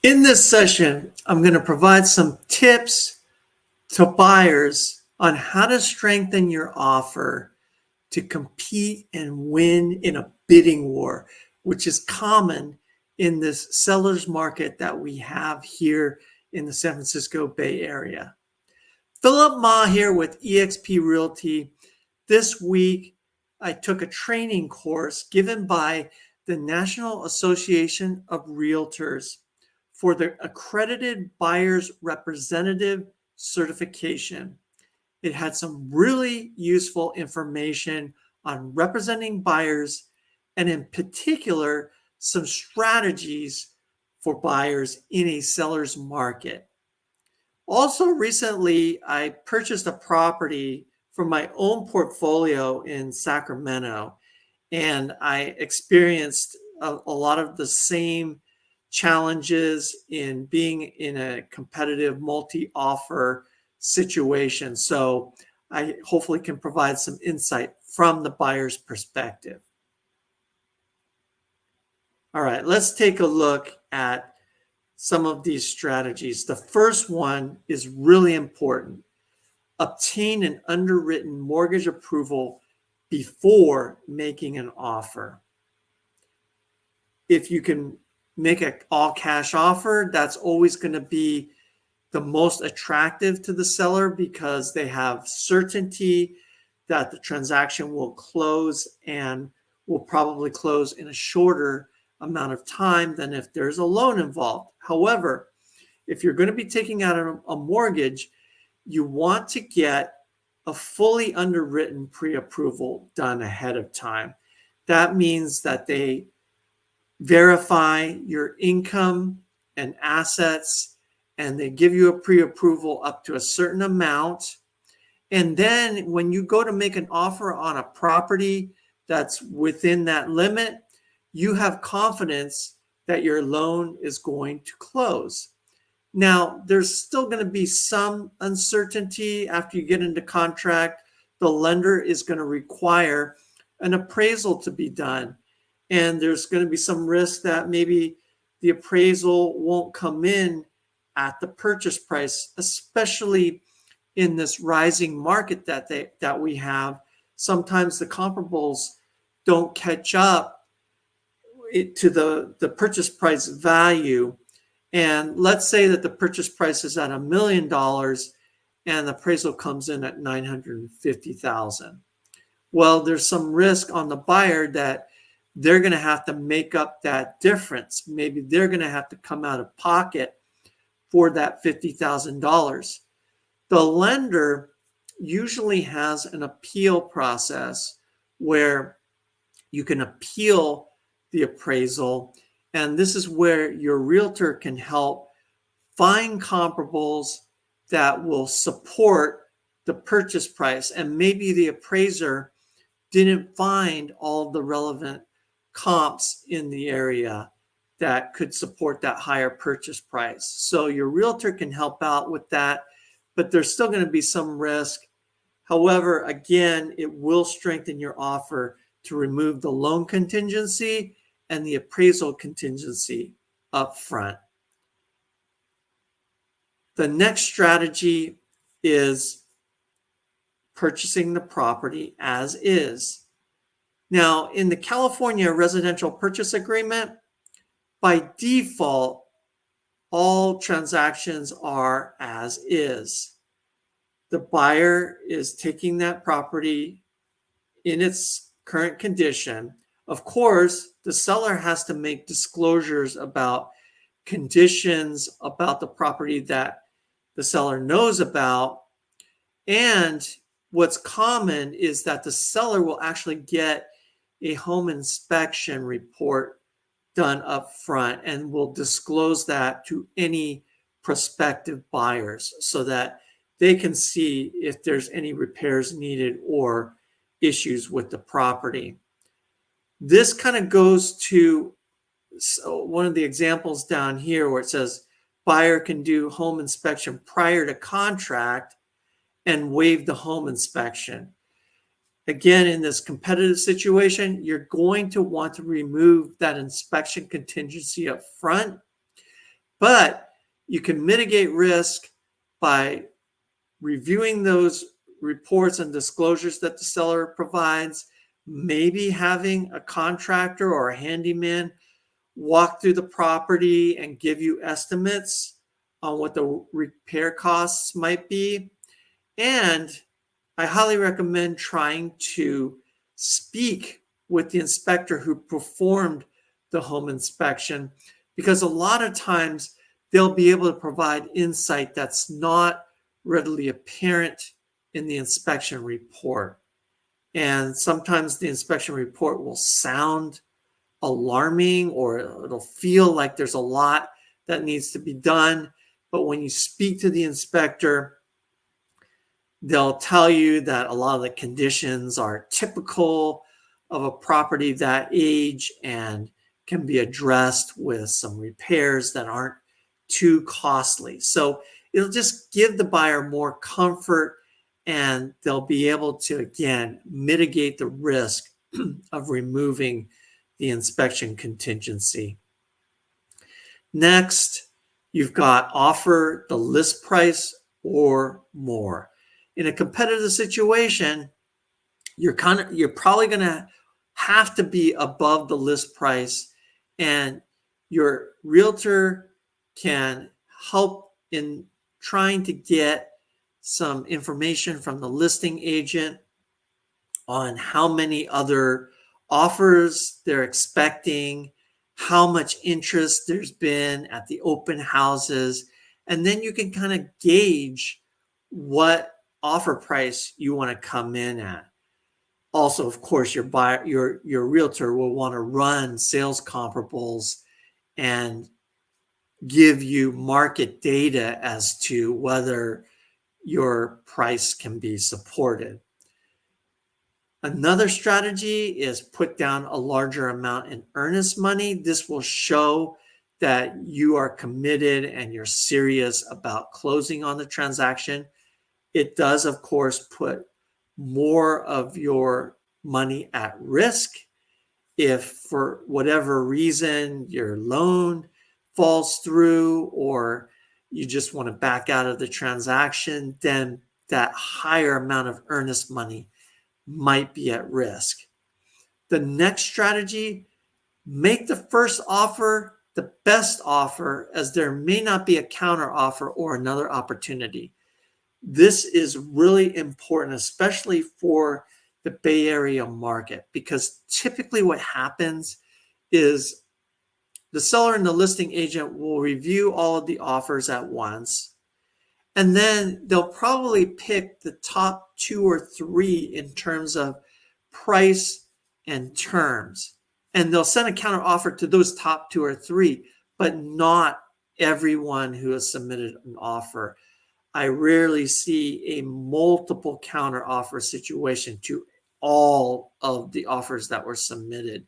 In this session, I'm going to provide some tips to buyers on how to strengthen your offer to compete and win in a bidding war, which is common in this seller's market that we have here in the San Francisco Bay Area. Philip Ma here with eXp Realty. This week, I took a training course given by the National Association of Realtors for the Accredited Buyer's Representative certification. It had some really useful information on representing buyers and in particular, some strategies for buyers in a seller's market. Also recently, I purchased a property from my own portfolio in Sacramento, and I experienced a lot of the same challenges in being in a competitive multi-offer situation. So I hopefully can provide some insight from the buyer's perspective. All right, let's take a look at some of these strategies. The first one is really important. Obtain an underwritten mortgage approval before making an offer. If you can make an all-cash offer, that's always going to be the most attractive to the seller because they have certainty that the transaction will close and will probably close in a shorter amount of time than if there's a loan involved. However, if you're going to be taking out a mortgage, you want to get a fully underwritten pre-approval done ahead of time. That means that they verify your income and assets, and they give you a pre-approval up to a certain amount. And then when you go to make an offer on a property that's within that limit, you have confidence that your loan is going to close. Now, there's still going to be some uncertainty after you get into contract. The lender is going to require an appraisal to be done. And there's going to be some risk that maybe the appraisal won't come in at the purchase price, especially in this rising market that we have. Sometimes the comparables don't catch up to the purchase price value. And let's say that the purchase price is at $1 million and the appraisal comes in at $950,000. Well, there's some risk on the buyer that they're going to have to make up that difference. Maybe they're going to have to come out of pocket for that $50,000. The lender usually has an appeal process where you can appeal the appraisal. And this is where your realtor can help find comparables that will support the purchase price. And maybe the appraiser didn't find all the relevant comps in the area that could support that higher purchase price. So your realtor can help out with that, but there's still going to be some risk. However, again, it will strengthen your offer to remove the loan contingency and the appraisal contingency up front. The next strategy is purchasing the property as is. Now, in the California Residential Purchase Agreement, by default, all transactions are as is. The buyer is taking that property in its current condition. Of course, the seller has to make disclosures about conditions about the property that the seller knows about. And what's common is that the seller will actually get a home inspection report done up front and will disclose that to any prospective buyers so that they can see if there's any repairs needed or issues with the property. This kind of goes to one of the examples down here where it says buyer can do home inspection prior to contract and waive the home inspection. Again, in this competitive situation, you're going to want to remove that inspection contingency up front. But you can mitigate risk by reviewing those reports and disclosures that the seller provides, maybe having a contractor or a handyman walk through the property and give you estimates on what the repair costs might be. And I highly recommend trying to speak with the inspector who performed the home inspection, because a lot of times they'll be able to provide insight that's not readily apparent in the inspection report. And sometimes the inspection report will sound alarming, or it'll feel like there's a lot that needs to be done. But when you speak to the inspector, they'll tell you that a lot of the conditions are typical of a property that age and can be addressed with some repairs that aren't too costly. So it'll just give the buyer more comfort, and they'll be able to, again, mitigate the risk of removing the inspection contingency. Next, you've got offer the list price or more. In a competitive situation, you're probably going to have to be above the list price, and your realtor can help in trying to get some information from the listing agent on how many other offers they're expecting, how much interest there's been at the open houses, and then you can kind of gauge what offer price you want to come in at. Also, of course, your realtor will want to run sales comparables and give you market data as to whether your price can be supported. Another strategy is put down a larger amount in earnest money. This will show that you are committed and you're serious about closing on the transaction. It does, of course, put more of your money at risk. If for whatever reason your loan falls through, or you just want to back out of the transaction, then that higher amount of earnest money might be at risk. The next strategy, make the first offer the best offer, as there may not be a counter offer or another opportunity. This is really important, especially for the Bay Area market, because typically what happens is the seller and the listing agent will review all of the offers at once, and then they'll probably pick the top 2 or 3 in terms of price and terms. And they'll send a counter offer to those top 2 or 3, but not everyone who has submitted an offer. I rarely see a multiple counter offer situation to all of the offers that were submitted.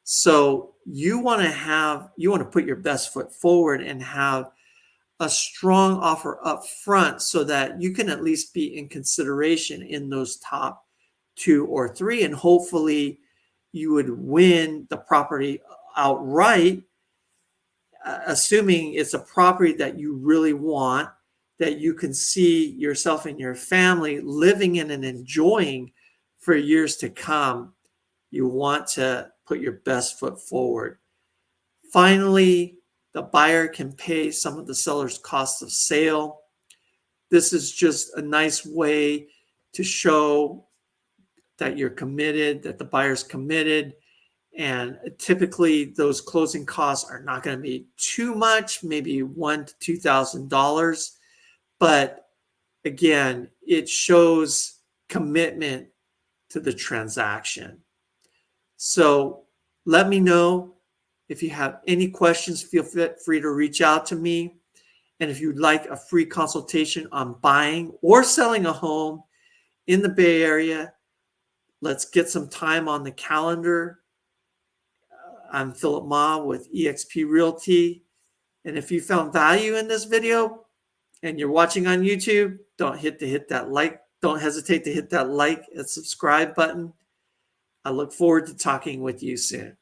So you want to put your best foot forward and have a strong offer up front, so that you can at least be in consideration in those top 2 or 3, and hopefully you would win the property outright, assuming it's a property that you really want, that you can see yourself and your family living in and enjoying for years to come. You want to put your best foot forward. Finally, the buyer can pay some of the seller's cost of sale. This is just a nice way to show that you're committed, that the buyer's committed. And typically those closing costs are not going to be too much, maybe $1,000 to $2,000. But again, it shows commitment to the transaction. So let me know if you have any questions. Feel free to reach out to me. And if you'd like a free consultation on buying or selling a home in the Bay Area, let's get some time on the calendar. I'm Philip Ma with eXp Realty. And if you found value in this video and you're watching on YouTube, don't hesitate to hit that like and subscribe button. I look forward to talking with you soon.